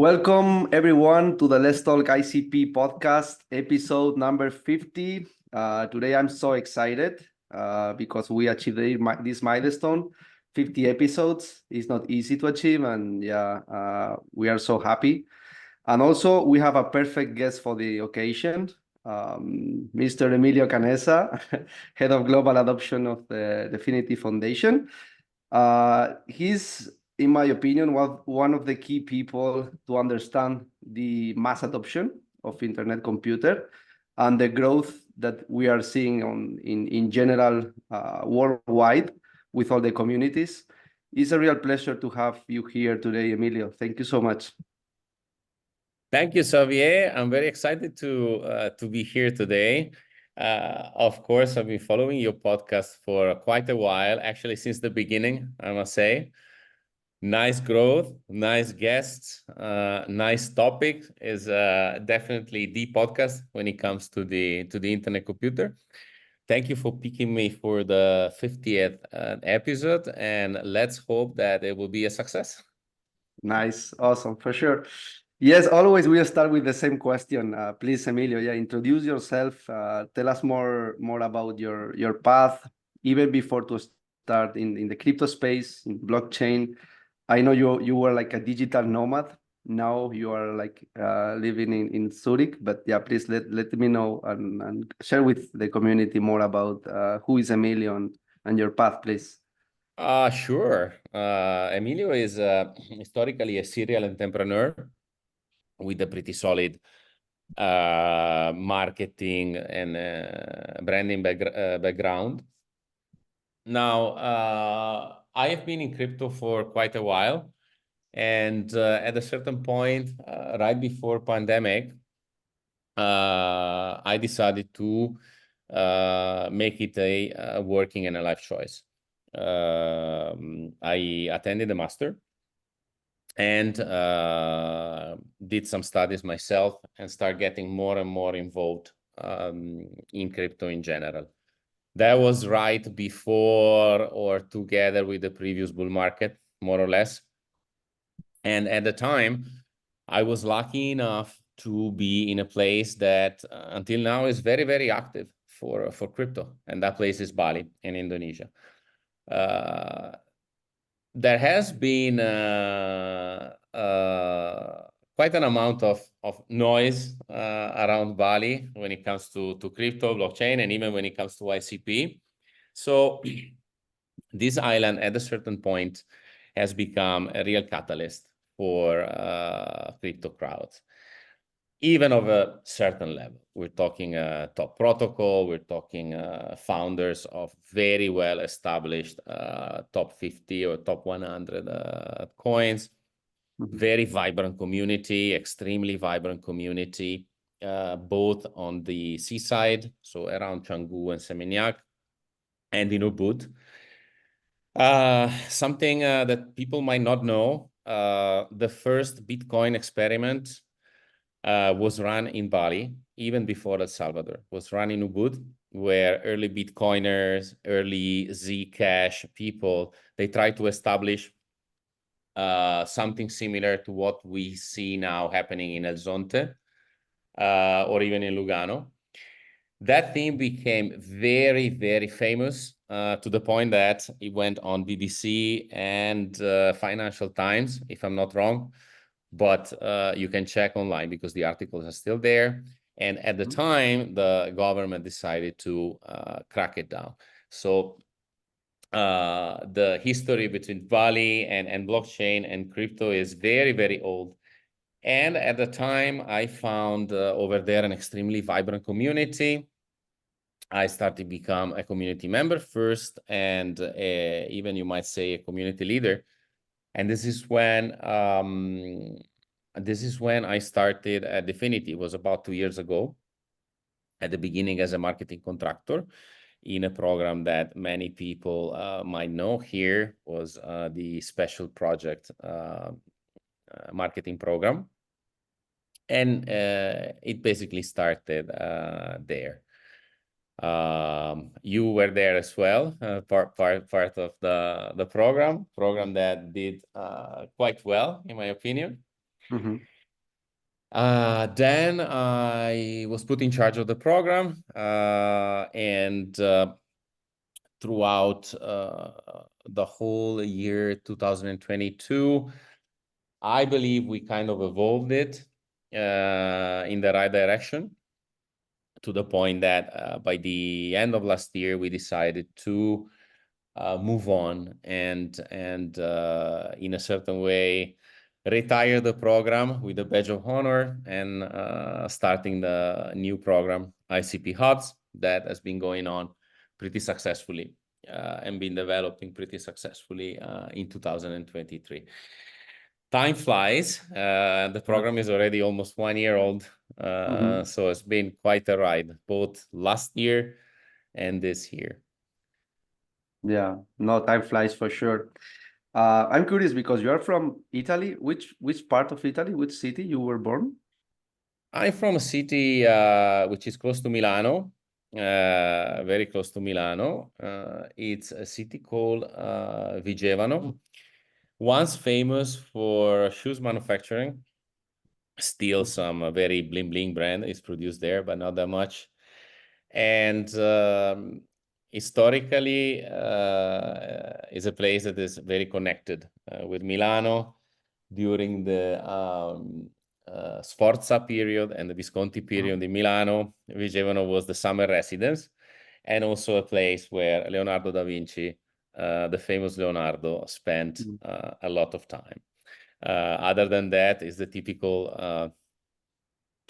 Welcome everyone to the Let's Talk ICP podcast, episode number 50. Today I'm so excited because we achieved this milestone. 50 episodes is not easy to achieve, and we are so happy. And also we have a perfect guest for the occasion, Mr. Emilio Canessa, Head of Global Adoption of the DFINITY Foundation. He's, in my opinion, one of the key people to understand the mass adoption of internet computer and the growth that we are seeing in general worldwide with all the communities. It's a real pleasure to have you here today, Emilio. Thank you so much. Thank you, Xavier. I'm very excited to be here today. Of course, I've been following your podcast for quite a while, actually since the beginning, I must say. Nice growth, nice guests, nice topic is definitely the podcast when it comes to the internet computer. Thank you for picking me for the 50th episode, and let's hope that it will be a success. Nice, awesome, for sure. Yes, always we start with the same question. Please, Emilio, introduce yourself. Tell us more about your path, even before to start in the crypto space, in blockchain. I know you were like a digital nomad. Now you are like living in Zurich, but yeah, please let me know and share with the community more about who is Emilio and your path, please. Sure. Emilio is historically a serial entrepreneur with a pretty solid marketing and branding background. Now, I have been in crypto for quite a while, and at a certain point, right before pandemic, I decided to make it a working and a life choice. I attended a master and did some studies myself and start getting more and more involved in crypto in general. That was right before or together with the previous bull market, more or less. And at the time, I was lucky enough to be in a place that until now is very, very active for crypto. And that place is Bali in Indonesia. There has been quite an amount of noise around Bali when it comes to crypto, blockchain, and even when it comes to ICP. So this island at a certain point has become a real catalyst for crypto crowds, even of a certain level. We're talking top protocol, we're talking founders of very well-established top 50 or top 100 coins, very vibrant community, extremely vibrant community, both on the seaside, so around Canggu and Seminyak, and in Ubud. Something that people might not know, the first Bitcoin experiment was run in Bali, even before El Salvador, was run in Ubud, where early Bitcoiners, early Zcash people, they tried to establish something similar to what we see now happening in El Zonte or even in Lugano. That theme became very, very famous to the point that it went on BBC and Financial Times, if I'm not wrong. But you can check online because the articles are still there. And at the time, the government decided to crack it down. So the history between Bali and blockchain and crypto is very, very old. And at the time, I found over there an extremely vibrant community. I started to become a community member first, and even you might say a community leader. And this is when I started at DFINITY. It was about 2 years ago, at the beginning as a marketing contractor in a program that many people might know here, was the special project marketing program. And it basically started there. You were there as well, part of the program that did quite well, in my opinion. Then I was put in charge of the program, and throughout the whole year 2022, I believe we kind of evolved it in the right direction, to the point that by the end of last year, we decided to move on and in a certain way retire the program with a badge of honor, and starting the new program, ICP Hubs, that has been going on pretty successfully and been developing pretty successfully in 2023. Time flies. The program is already almost 1 year old. So it's been quite a ride, both last year and this year. Yeah, no, time flies for sure. I'm curious because you are from Italy. Which part of Italy, which city you were born? I'm from a city which is close to Milano, very close to Milano. It's a city called Vigevano, once famous for shoes manufacturing. Still some very bling bling brand is produced there, but not that much. And historically is a place that is very connected with Milano during the Sforza period and the Visconti period in Milano. Vigevano was the summer residence, and also a place where Leonardo da Vinci, the famous Leonardo, spent a lot of time. Other than that, is the typical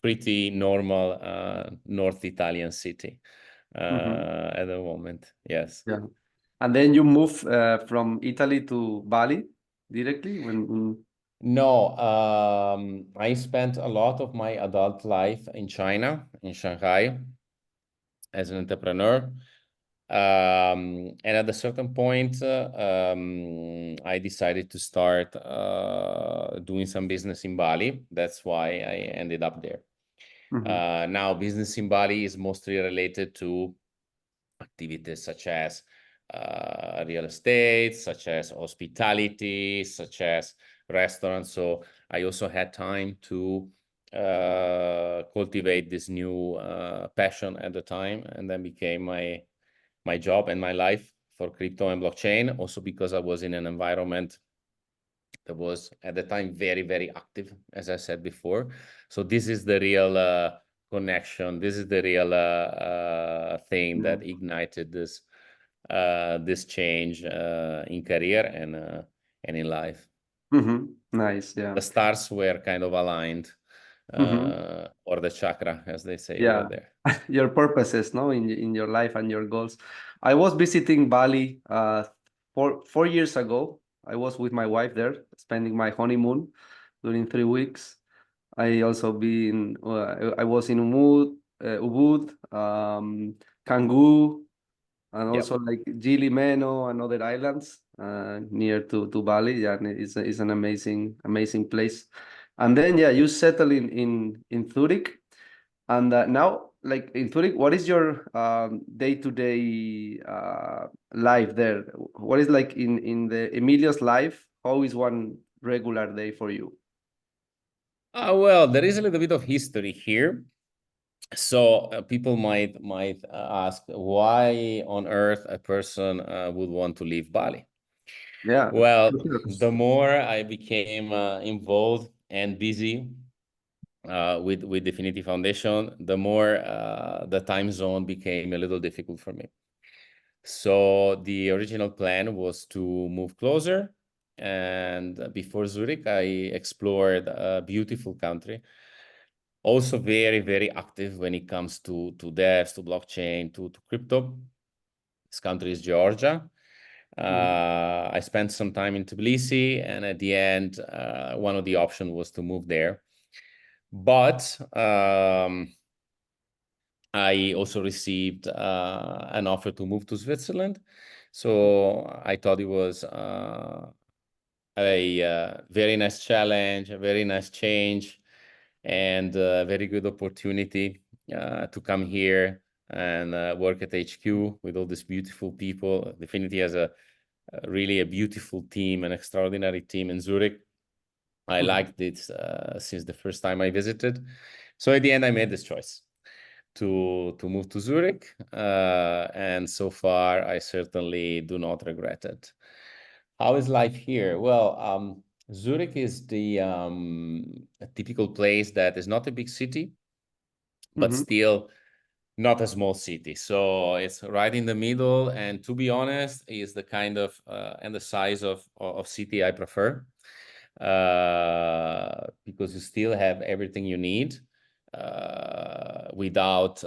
pretty normal North Italian city at the moment. Yes. Yeah. And then you move from Italy to Bali directly No, I spent a lot of my adult life in China, in Shanghai, as an entrepreneur. And at a certain point, I decided to start doing some business in Bali. That's why I ended up there. Now, business in Bali is mostly related to activities such as real estate, such as hospitality, such as restaurants. So I also had time to cultivate this new passion at the time, and then became my job and my life for crypto and blockchain. Also because I was in an environment that was at the time very, very active, as I said before. So this is the real connection. This is the real thing that ignited this this change in career and in life. Nice, yeah. The stars were kind of aligned, or the chakra, as they say over there. Your purposes, no, in your life and your goals. I was visiting Bali 4 years ago. I was with my wife there, spending my honeymoon during 3 weeks. I also been I was in Ubud, Canggu, and also like Gili Meno and other islands near to Bali. Yeah, and it's an amazing place. And then yeah, you settle in Zurich, and now like in Zurich, what is your day-to-day life there? What is like in the Emilio's life? How is one regular day for you? Well, there is a little bit of history here. So people might ask, why on earth a person would want to leave Bali? Yeah. Well, the more I became involved and busy with DFINITY Foundation, the more the time zone became a little difficult for me. So the original plan was to move closer. And before Zurich, I explored a beautiful country. Also very, very active when it comes to devs, to blockchain, to crypto. This country is Georgia. I spent some time in Tbilisi, and at the end, one of the options was to move there. But I also received an offer to move to Switzerland. So I thought it was a very nice challenge, a very nice change, and a very good opportunity to come here and work at HQ with all these beautiful people. DFINITY has really a beautiful team, an extraordinary team in Zurich. I liked it since the first time I visited. So at the end, I made this choice to move to Zurich. And so far, I certainly do not regret it. How is life here? Well, Zurich is the a typical place that is not a big city, but still not a small city. So it's right in the middle. And to be honest, is the kind of and the size of city I prefer, because you still have everything you need without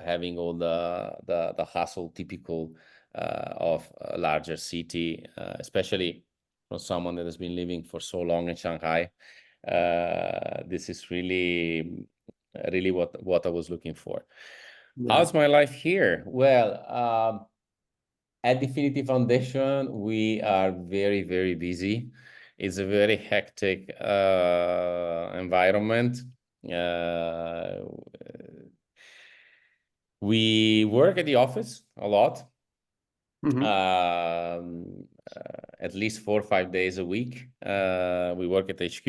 having all the hustle typical of a larger city, especially from someone that has been living for so long in Shanghai. This is really what I was looking for. How's my life here? Well, at DFINITY Foundation, we are very, very busy. It's a very hectic environment. We work at the office a lot, at least 4 or 5 days a week. We work at HQ,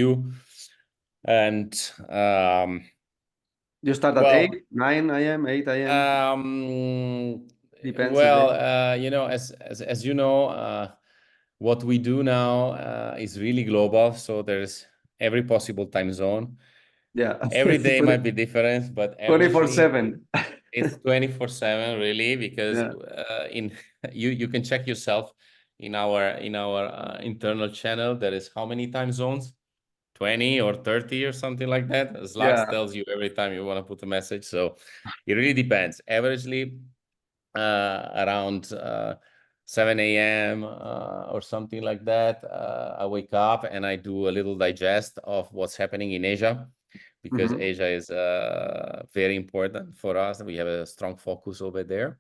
and you start at 8, 9 a.m., 8 a.m. Depends well, you know, as you know, what we do now is really global. So there's every possible time zone. Yeah. Every day might be different, but 24/7. It's 24/7 really, because in you can check yourself in our internal channel. There is how many time zones? 20 or 30 or something like that. Slack tells you every time you want to put a message. So it really depends. Averagely around 7 a.m. Or something like that, I wake up and I do a little digest of what's happening in Asia, because Asia is very important for us. We have a strong focus over there.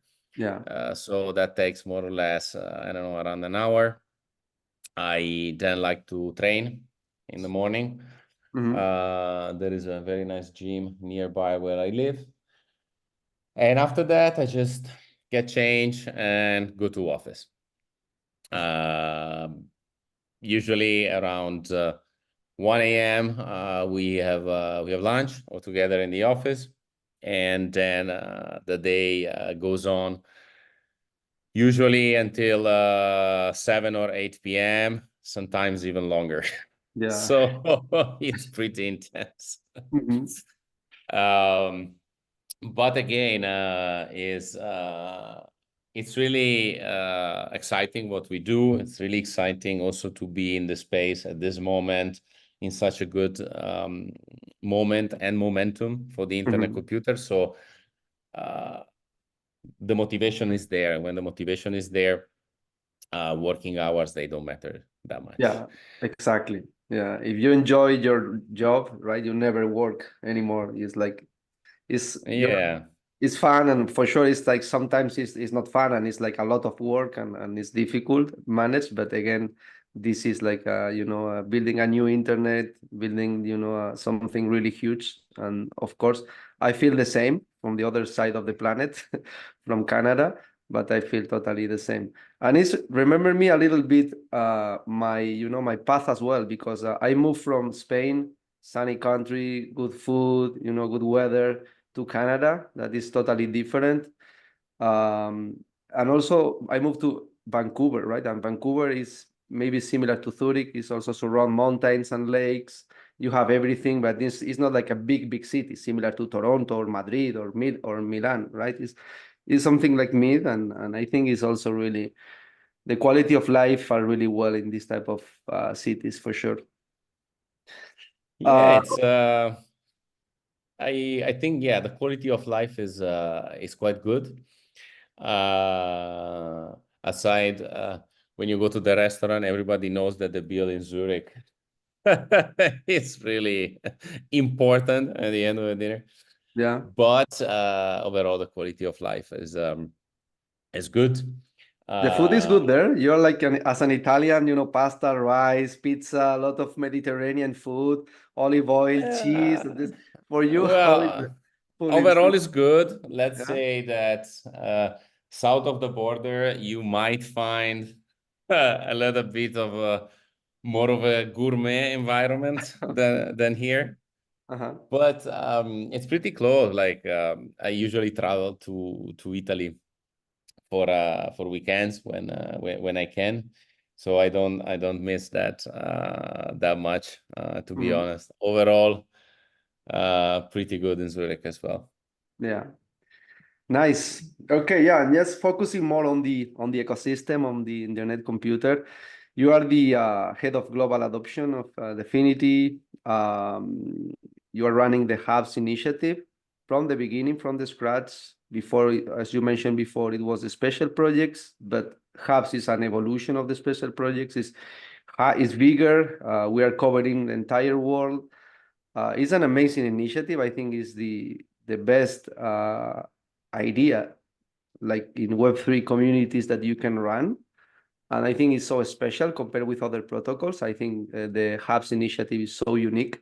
So that takes more or less, I don't know, around an hour. I then like to train in the morning. There is a very nice gym nearby where I live. And after that, I just get changed and go to office. Usually around 1 a.m. We have lunch all together in the office, and then the day goes on usually until 7 or 8 p.m. Sometimes even longer. So it's pretty intense. But again, it's really exciting what we do. It's really exciting also to be in the space at this moment, in such a good moment and momentum for the internet computer. So the motivation is there. When the motivation is there, working hours, they don't matter that much. Yeah, exactly. Yeah, if you enjoy your job, right, you never work anymore. It's like it's fun, and for sure it's like sometimes it's not fun, and it's like a lot of work, and it's difficult to manage. But again, this is like building a new internet, building something really huge. And of course I feel the same from the other side of the planet, from Canada, but I feel totally the same. And it's remember me a little bit my path as well, because I moved from Spain, sunny country, good food, good weather, to Canada. That is totally different. And also I moved to Vancouver, right? And Vancouver is maybe similar to Zurich. It's also surround mountains and lakes. You have everything, but this is not like a big city, similar to Toronto or Madrid or Milan, right? It's something like mid, and I think it's also really the quality of life are really well in this type of cities for sure. It's I think the quality of life is quite good. Aside when you go to the restaurant, everybody knows that the bill in Zurich is really important at the end of the dinner. But overall, the quality of life is good. The food is good there. You're like as an Italian, pasta, rice, pizza, a lot of Mediterranean food, olive oil, cheese. For you, well, overall is good. Let's say that south of the border, you might find a little bit of more of a gourmet environment than here. But it's pretty close. Like I usually travel to Italy for weekends when I can. So I don't miss that that much, to be honest. Overall, pretty good in Zurich as well. Yeah. Nice. Okay, yeah, and just focusing more on the ecosystem, on the internet computer. You are the head of global adoption of DFINITY. You are running the Hubs initiative from the beginning, from the scratch. Before, as you mentioned before, it was the special projects, but Hubs is an evolution of the special projects. It's bigger. We are covering the entire world. It's an amazing initiative. I think it's the best idea, like in Web3 communities that you can run. And I think it's so special compared with other protocols. I think the Hubs initiative is so unique.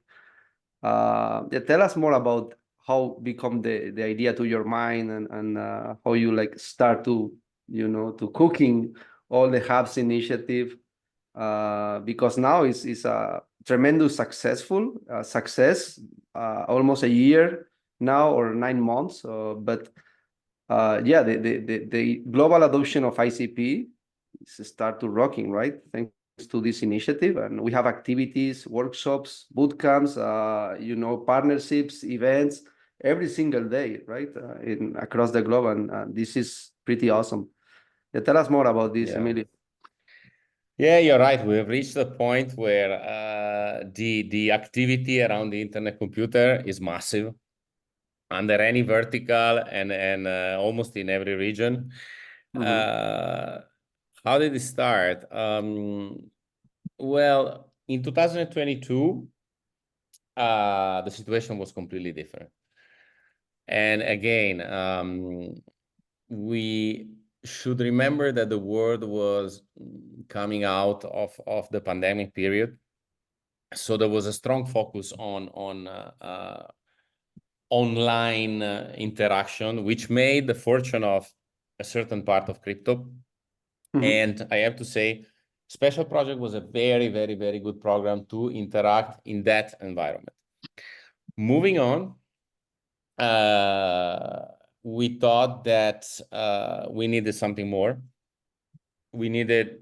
Yeah, tell us more about how become the idea to your mind, and how you like start to, to cooking all the Hubs initiative, because now it's a tremendous success, almost a year now or 9 months. But yeah, the global adoption of ICP is start to rocking, right? Thanks to this initiative, and we have activities, workshops, boot camps, partnerships, events every single day, right? In across the globe, and this is pretty awesome. Yeah, tell us more about this, Emilio. Yeah, you're right. We have reached the point where the activity around the internet computer is massive under any vertical and almost in every region. How did it start? Well, in 2022, the situation was completely different. And again, we should remember that the world was coming out of the pandemic period. So there was a strong focus on online interaction, which made the fortune of a certain part of crypto. And I have to say, Special Project was a very, very, very good program to interact in that environment. Moving on, we thought that we needed something more. We needed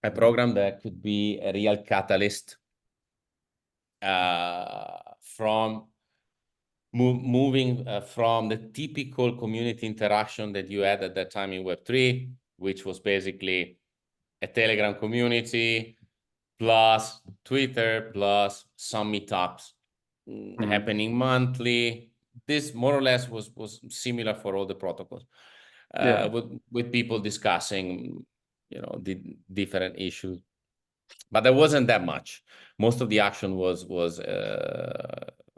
a program that could be a real catalyst from moving from the typical community interaction that you had at that time in Web3, which was basically a Telegram community plus Twitter plus some meetups happening monthly. This more or less was similar for all the protocols, with people discussing, the different issues. But there wasn't that much. Most of the action was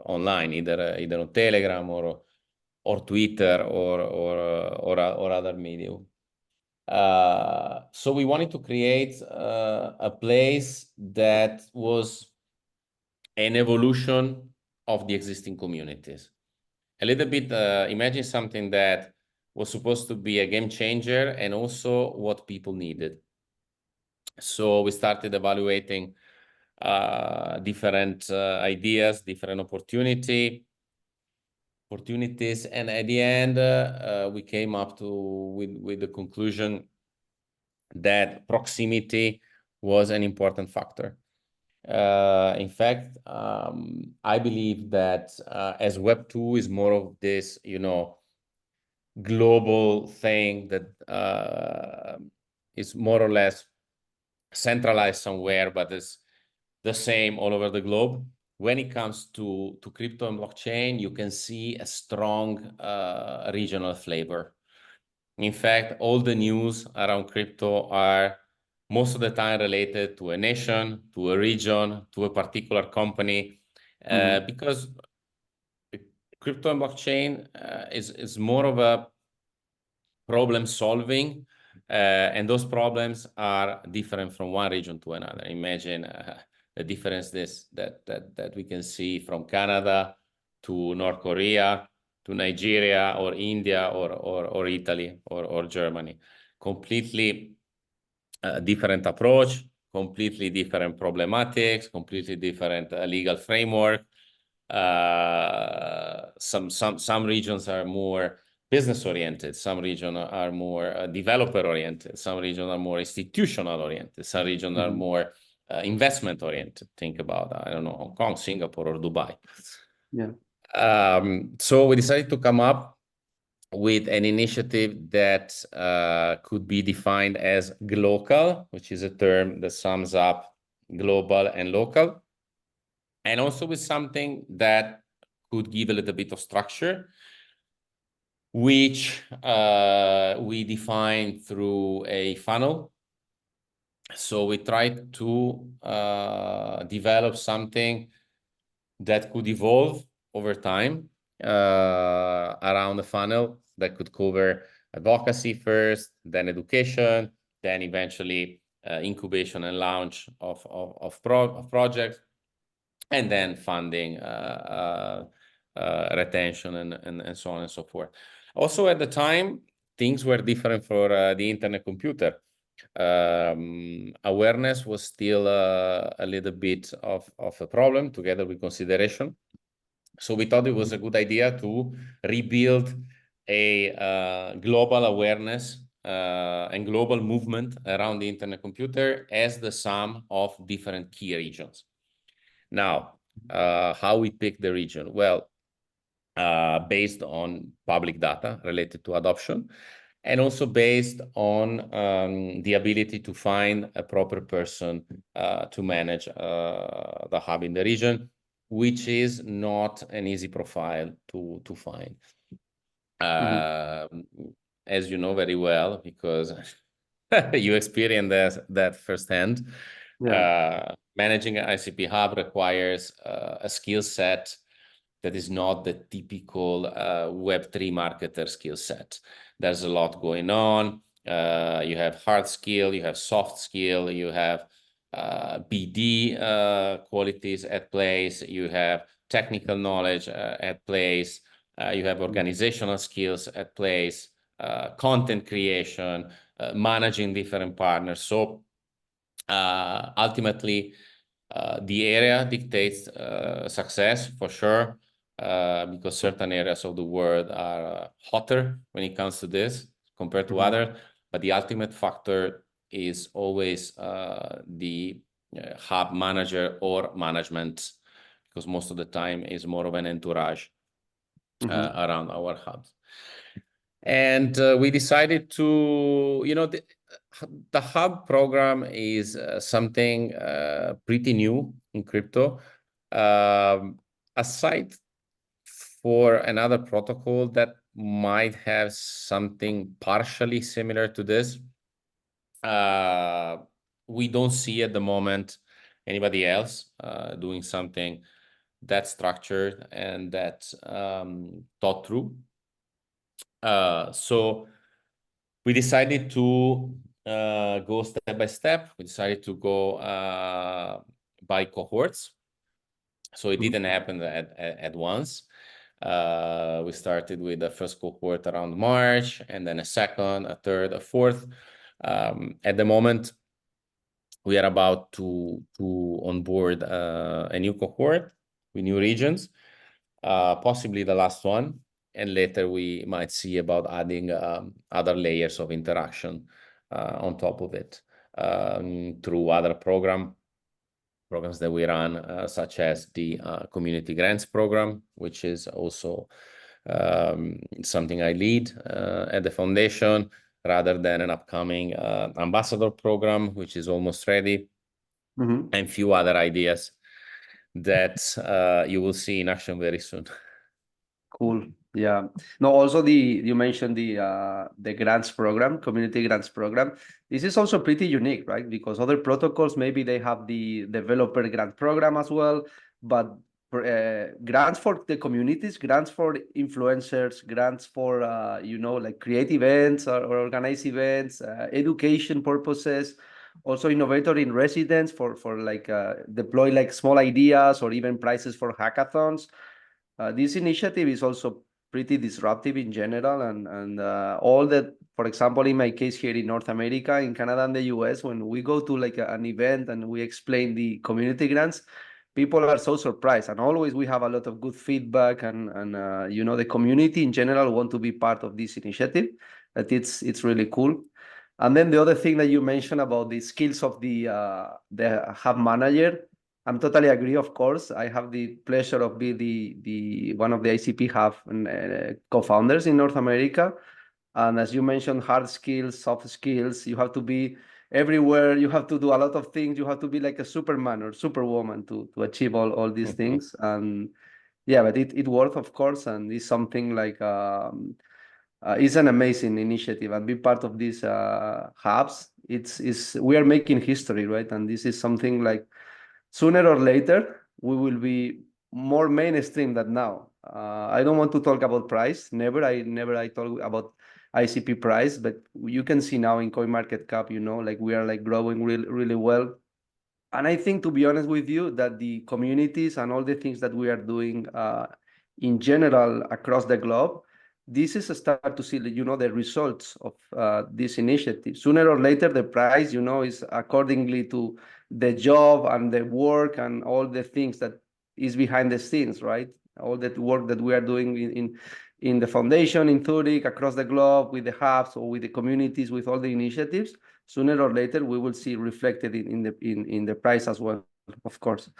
online, either on Telegram or Twitter or other media. So we wanted to create a place that was an evolution of the existing communities. A little bit, imagine something that was supposed to be a game changer and also what people needed. So we started evaluating different ideas, different opportunities, and at the end, we came up with the conclusion that proximity was an important factor. In fact, I believe that as Web 2 is more of this, global thing that is more or less centralized somewhere, but is the same all over the globe. When it comes to crypto and blockchain, you can see a strong regional flavor. In fact, all the news around crypto are most of the time related to a nation, to a region, to a particular company, because crypto and blockchain is more of a problem solving, and those problems are different from one region to another. Imagine the difference that we can see from Canada to North Korea to Nigeria or India or Italy or Germany. Completely different approach, completely different problematics, completely different legal framework. Some regions are more business oriented, some regions are more developer oriented, some regions are more institutional oriented, some regions are more investment oriented. Think about, I don't know, Hong Kong, Singapore, or Dubai. Yeah. So we decided to come up with an initiative that could be defined as glocal, which is a term that sums up global and local, and also with something that could give a little bit of structure, which we define through a funnel. So we tried to develop something that could evolve over time around the funnel that could cover advocacy first, then education, then eventually incubation and launch of projects, and then funding, retention, and so on and so forth. Also, at the time, things were different for the internet computer. Awareness was still a little bit of a problem, together with consideration. So we thought it was a good idea to rebuild a global awareness and global movement around the internet computer as the sum of different key regions. Now, how we pick the region? Well, based on public data related to adoption, and also based on the ability to find a proper person to manage the hub in the region, which is not an easy profile to find. As you know very well, because you experienced that firsthand. Yeah. Managing an ICP hub requires a skill set that is not the typical Web3 marketer skill set. There's a lot going on. You have hard skill, you have soft skill, you have BD qualities at place, you have technical knowledge at place, you have organizational skills at place, content creation, managing different partners. So ultimately, the area dictates success for sure, because certain areas of the world are hotter when it comes to this compared to others. But the ultimate factor is always the hub manager or management, because most of the time is more of an entourage around our hubs. And we decided to, the hub program is something pretty new in crypto. Aside for another protocol that might have something partially similar to this, we don't see at the moment anybody else doing something that structured and that thought through. So we decided to go step by step. We decided to go by cohorts. So it didn't happen at once. We started with the first cohort around March, and then a second, a third, a fourth. At the moment, we are about to onboard a new cohort with new regions, possibly the last one. And later we might see about adding other layers of interaction on top of it through other programs that we run, such as the Community Grants Program, which is also something I lead at the foundation, rather than an upcoming ambassador program, which is almost ready, and a few other ideas that you will see in action very soon. Cool. Yeah. No, also you mentioned the grants program, community grants program. This is also pretty unique, right? Because other protocols, maybe they have the developer grant program as well, but grants for the communities, grants for influencers, grants for like create events or organize events, education purposes, also innovator in residence for like deploy like small ideas or even prizes for hackathons. This initiative is also pretty disruptive in general, and all that. For example, in my case here in North America, in Canada and the US, when we go to like an event and we explain the community grants, people are so surprised, and always we have a lot of good feedback, and you know, the community in general want to be part of this initiative. That it's really cool. And then the other thing that you mentioned about the skills of the hub manager, I'm totally agree. Of course, I have the pleasure of being the one of the ICP Hub co-founders in North America. And as you mentioned, hard skills, soft skills, you have to be everywhere. You have to do a lot of things. You have to be like a Superman or Superwoman to achieve all these things. And yeah, but it worked, of course, and it's something like it's an amazing initiative, and be part of these hubs. It's we are making history, right? And this is something like sooner or later we will be more mainstream than now. I don't want to talk about price. Never I talk about ICP price, but you can see now in CoinMarketCap, you know, like we are like growing really well. And I think, to be honest with you, that the communities and all the things that we are doing in general across the globe, this is a start to see, you know, the results of this initiative. Sooner or later, the price, you know, is accordingly to the job and the work and all the things that is behind the scenes, right? All that work that we are doing in the foundation in Zurich, across the globe, with the hubs or with the communities, with all the initiatives. Sooner or later we will see reflected in the price as well, of course.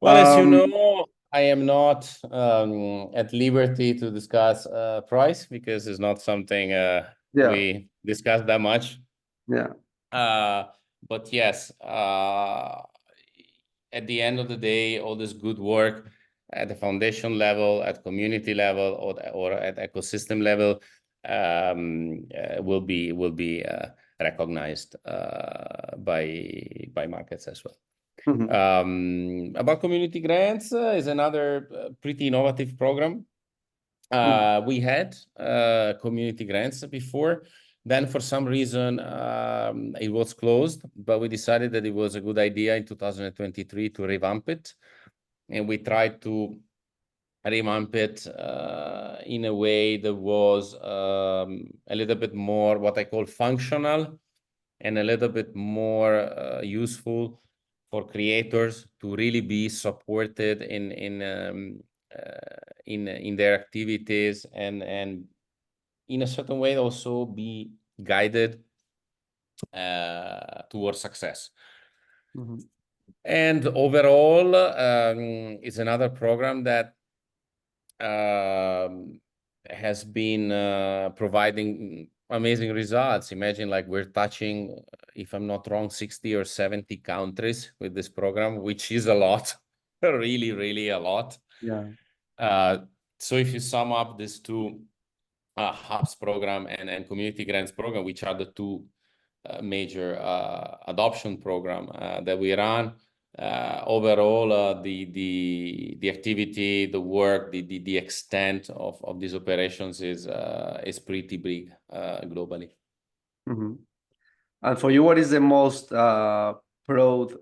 Well, as you know, I am not at liberty to discuss price, because it's not something we discuss that much. But yes, at the end of the day, all this good work at the foundation level, at community level, or at ecosystem level will be recognized by markets as well. About community grants is another pretty innovative program. We had community grants before. Then for some reason, it was closed, but we decided that it was a good idea in 2023 to revamp it. And we tried to revamp it in a way that was a little bit more what I call functional, and a little bit more useful for creators to really be supported in their activities, and in a certain way also be guided towards success. And overall, it's another program that has been providing amazing results. Imagine, like, we're touching, if I'm not wrong, 60 or 70 countries with this program, which is a lot, really a lot. So if you sum up these two Hubs program and community grants program, which are the two major adoption program that we run, overall the activity, the work, the extent of these operations is pretty big globally. And for you, what is the most proud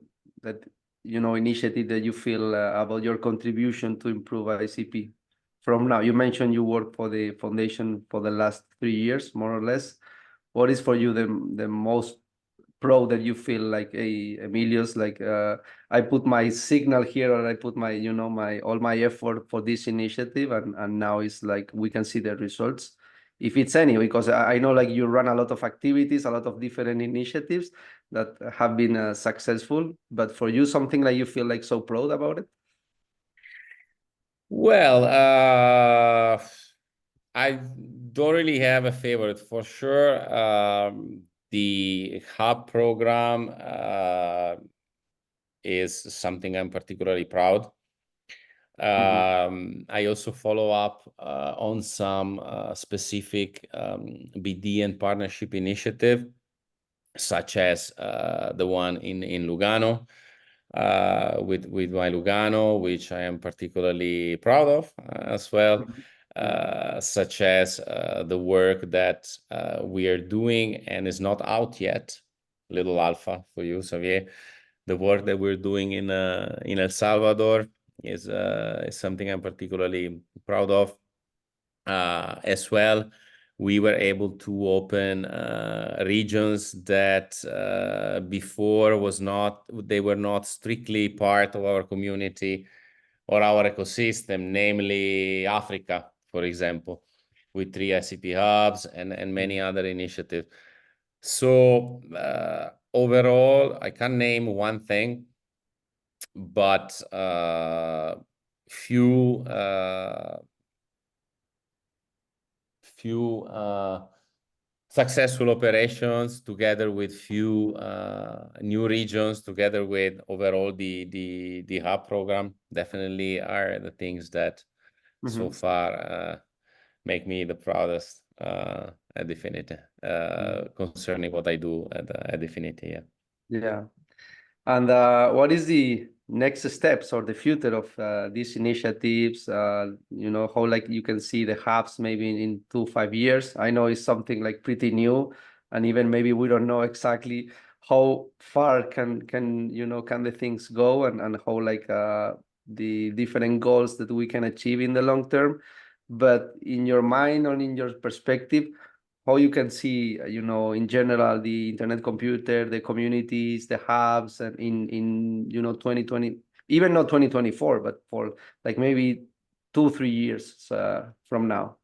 that, you know, initiative that you feel about your contribution to improve ICP from now? You mentioned you work for the foundation for the last 3 years, more or less. What is for you the most proud that you feel like, hey, Emilio's like, I put my signal here, or I put my, you know, all my effort for this initiative, and now it's like we can see the results, if it's any, because I know like you run a lot of activities, a lot of different initiatives that have been successful, but for you, something like you feel like so proud about it? Well, I don't really have a favorite for sure. The Hub program is something I'm particularly proud. I also follow up on some specific BD and partnership initiative, such as the one in Lugano, with my Lugano, which I am particularly proud of as well. Such as the work that we are doing and is not out yet, little alpha for you, Xavier. The work that we're doing in El Salvador is something I'm particularly proud of. As well, we were able to open regions that before they were not strictly part of our community or our ecosystem, namely Africa, for example, with 3 ICP hubs and many other initiatives. So overall, I can't name one thing, but few successful operations together with few new regions, together with overall the hub program, definitely are the things that so far make me the proudest at DFINITY, concerning what I do at DFINITY. Yeah. Yeah. And what is the next steps or the future of these initiatives? How like you can see the hubs maybe in 2-5 years. I know it's something like pretty new, and even maybe we don't know exactly how far can the things go, and how like the different goals that we can achieve in the long term. But in your mind or in your perspective, how you can see, in general, the internet computer, the communities, the hubs, and in 2020, even not 2024, but for like maybe 2-3 years from now.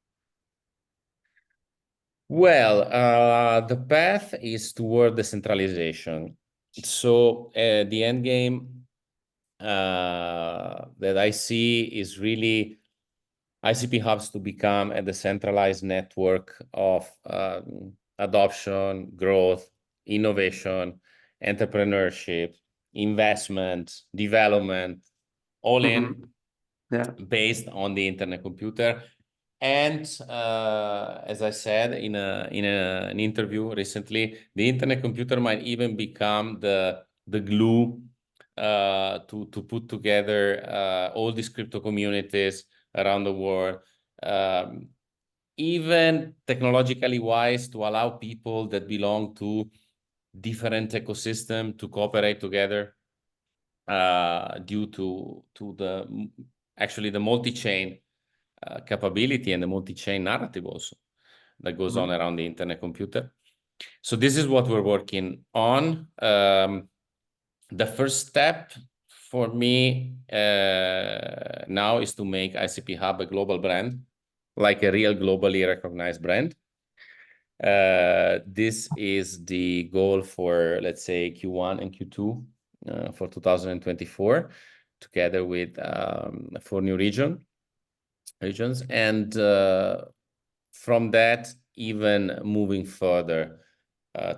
Well, the path is toward decentralization. So the end game that I see is really ICP hubs to become a decentralized network of adoption, growth, innovation, entrepreneurship, investment, development, all in, Yeah. based on the internet computer. And as I said in an interview recently, the internet computer might even become the glue to put together all these crypto communities around the world, even technologically wise, to allow people that belong to different ecosystem to cooperate together, due to the multi-chain capability and the multi-chain narrative also that goes on around the internet computer. So this is what we're working on. The first step for me now is to make ICP Hub a global brand, like a real globally recognized brand. This is the goal for, let's say, Q1 and Q2 for 2024, together with 4 new regions. And from that, even moving further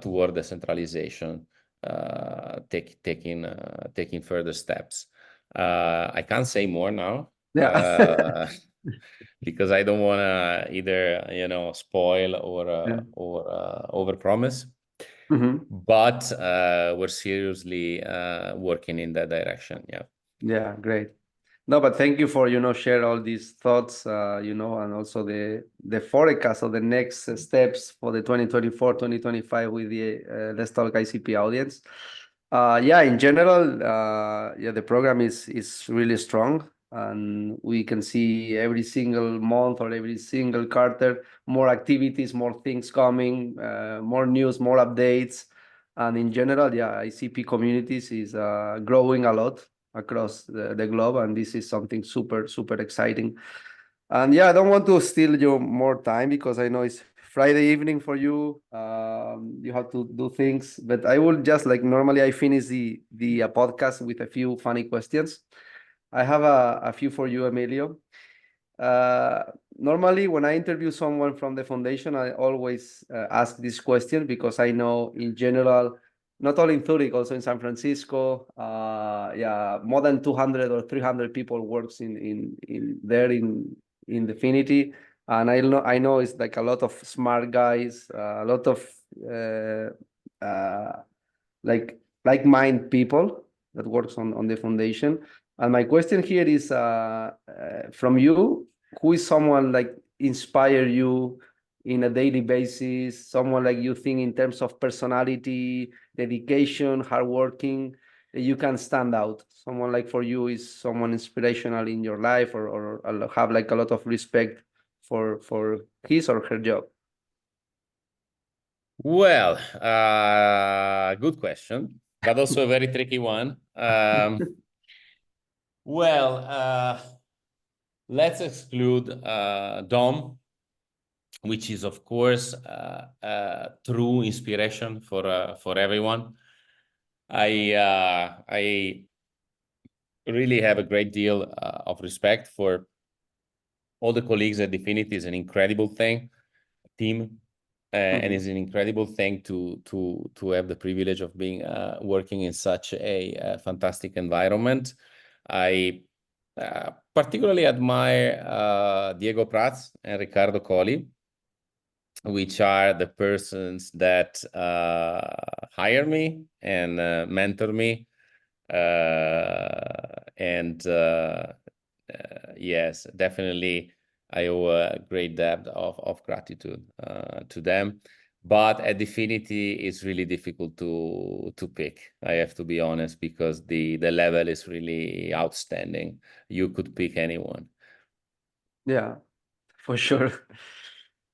toward decentralization, taking further steps. I can't say more now. Yeah. Because I don't want to either spoil or overpromise. But we're seriously working in that direction. Yeah. Yeah, great. No, but thank you for share all these thoughts, and also the forecast of the next steps for the 2024-2025 with the Let's Talk ICP audience. Yeah, in general, the program is really strong, and we can see every single month or every single quarter more activities, more things coming, more news, more updates, and in general, yeah, ICP communities is growing a lot across the globe, and this is something super exciting. And yeah, I don't want to steal you more time, because I know it's Friday evening for you. You have to do things, but I will just, like, normally I finish the podcast with a few funny questions. I have a few for you, Emilio. Normally, when I interview someone from the foundation, I always ask this question, because I know in general, not only in Zurich, also in San Francisco, more than 200 or 300 people works in DFINITY, and I know it's like a lot of smart guys, a lot of like mind people that works on the foundation. And my question here is, from you, who is someone like inspire you in a daily basis, someone like you think in terms of personality, dedication, hardworking, that you can stand out? Someone like for you is someone inspirational in your life, or have like a lot of respect for his or her job? Well, good question, but also a very tricky one. Well, let's exclude Dom, which is, of course, true inspiration for everyone. I really have a great deal of respect for all the colleagues at DFINITY. Is an incredible team, and it's an incredible thing to have the privilege of being working in such a fantastic environment. I particularly admire Diego Prats and Ricardo Colli, which are the persons that hire me and mentor me. And yes, definitely I owe a great debt of gratitude to them. But at DFINITY, it's really difficult to pick. I have to be honest, because the level is really outstanding. You could pick anyone. Yeah, for sure.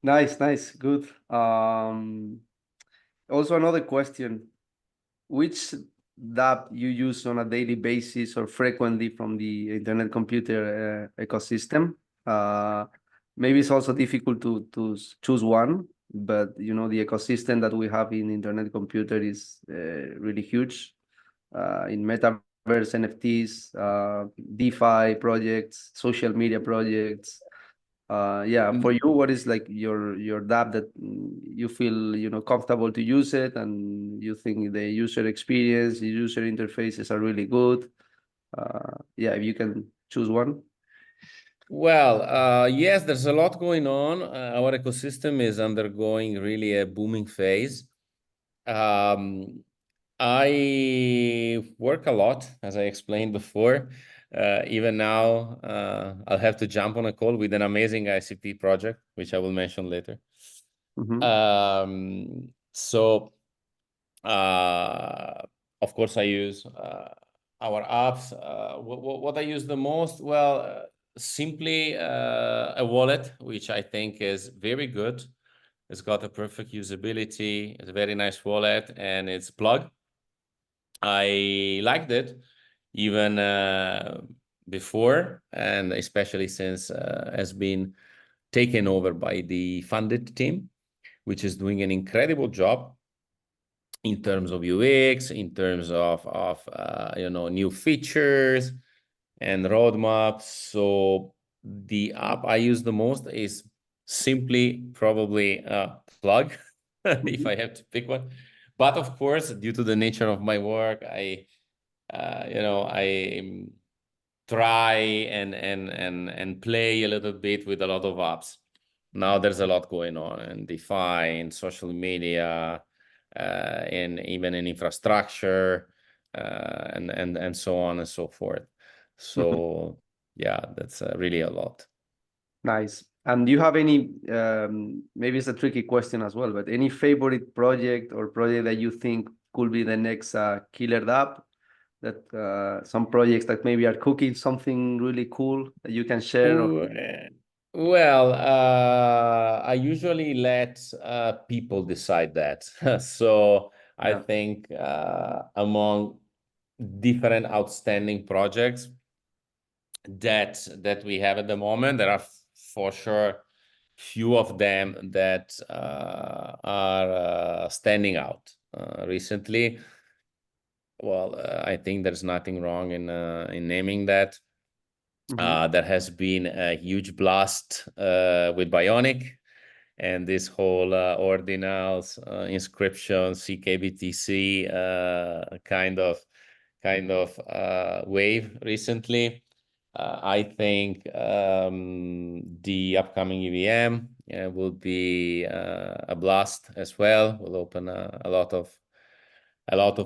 Nice, good. Also another question: which DApp you use on a daily basis or frequently from the internet computer ecosystem? Maybe it's also difficult to choose one, but you know the ecosystem that we have in internet computer is really huge. In metaverse, NFTs, DeFi projects, social media projects. Yeah, for you, what is like your DApp that you feel comfortable to use it, and you think the user experience, the user interfaces are really good? Yeah, if you can choose one. Well, yes, there's a lot going on. Our ecosystem is undergoing really a booming phase. I work a lot, as I explained before. Even now, I'll have to jump on a call with an amazing ICP project, which I will mention later. So, of course, I use our apps. What I use the most? Well, simply a wallet, which I think is very good. It's got a perfect usability. It's a very nice wallet, and it's Plug. I liked it even before, and especially since has been taken over by the funded team, which is doing an incredible job in terms of UX, in terms of new features and roadmaps. So the app I use the most is simply probably Plug, if I have to pick one. But of course, due to the nature of my work, I try and play a little bit with a lot of apps. Now there's a lot going on in DeFi, in social media, in even in infrastructure, and so on and so forth. So yeah, that's really a lot. Nice. And do you have any, maybe it's a tricky question as well, but any favorite project or project that you think could be the next killer app? That some projects that maybe are cooking something really cool that you can share? Well, I usually let people decide that. So I think among different outstanding projects that we have at the moment, there are for sure few of them that are standing out recently. Well, I think there's nothing wrong in naming that. There has been a huge blast with Bionic and this whole ordinals, inscription, CKBTC kind of wave recently. I think the upcoming EVM will be a blast as well. Will open a lot of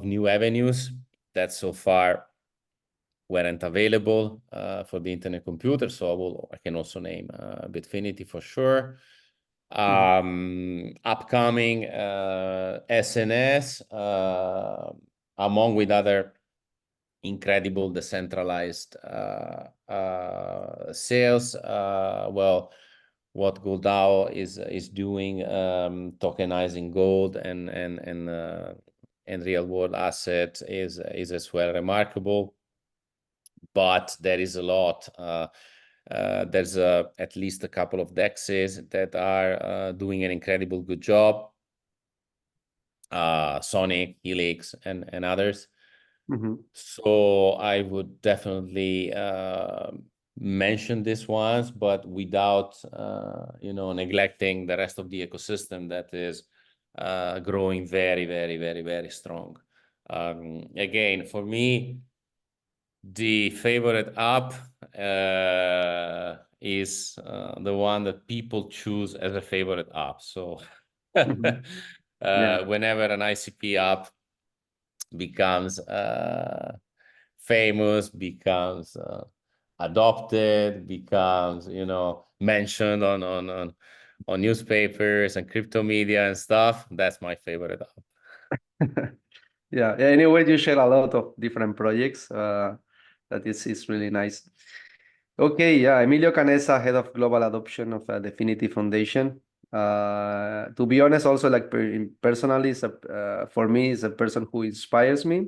new avenues that so far weren't available for the internet computer. So I can also name Bitfinity for sure. Upcoming SNS, among with other incredible decentralized sales. Well, what GoldDAO is doing, tokenizing gold and real world asset is as well remarkable. But there is a lot. There's at least a couple of DEXs that are doing an incredible good job. Sonic, Helix, and others. So I would definitely mention these ones, but without neglecting the rest of the ecosystem that is growing very, very, very, very strong. Again, for me, the favorite app is the one that people choose as a favorite app. So whenever an ICP app becomes famous, becomes adopted, becomes mentioned on newspapers and crypto media and stuff, that's my favorite app. Yeah. Anyway, you share a lot of different projects. That is really nice. Okay, yeah, Emilio Canessa, head of global adoption of DFINITY Foundation. To be honest, also like personally, for me, is a person who inspires me,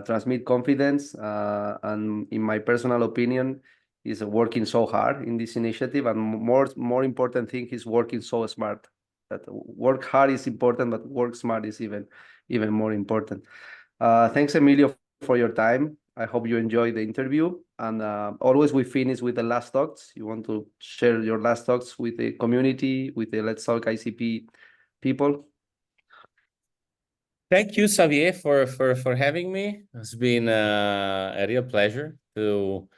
transmit confidence, and in my personal opinion, is working so hard in this initiative, and more important thing, he's working so smart. That work hard is important, but work smart is even more important. Thanks, Emilio, for your time. I hope you enjoyed the interview. And always we finish with the last thoughts. You want to share your last thoughts with the community, with the Let's Talk ICP people? Thank you, Xavier, for having me. It's been a real pleasure to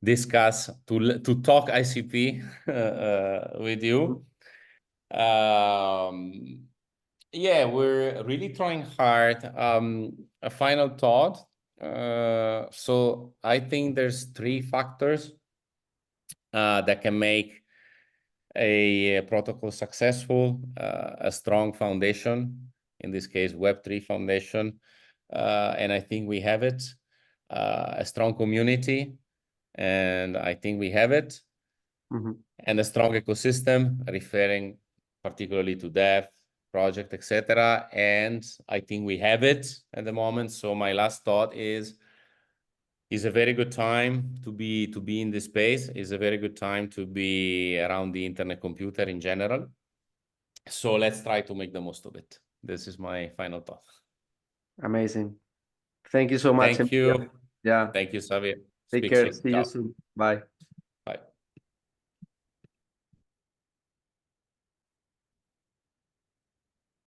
discuss, to talk ICP with you. Yeah, we're really trying hard. A final thought. So I think there's 3 factors that can make a protocol successful: a strong foundation, in this case, Web3 foundation, and I think we have it. A strong community, and I think we have it. And a strong ecosystem, referring particularly to dev, project, etc. And I think we have it at the moment. So my last thought is a very good time to be in this space. Is a very good time to be around the internet computer in general. So let's try to make the most of it. This is my final thought. Amazing. Thank you so much. Thank you. Yeah. Thank you, Xavier. Take Speak care. soon. See Ciao. you soon. Bye.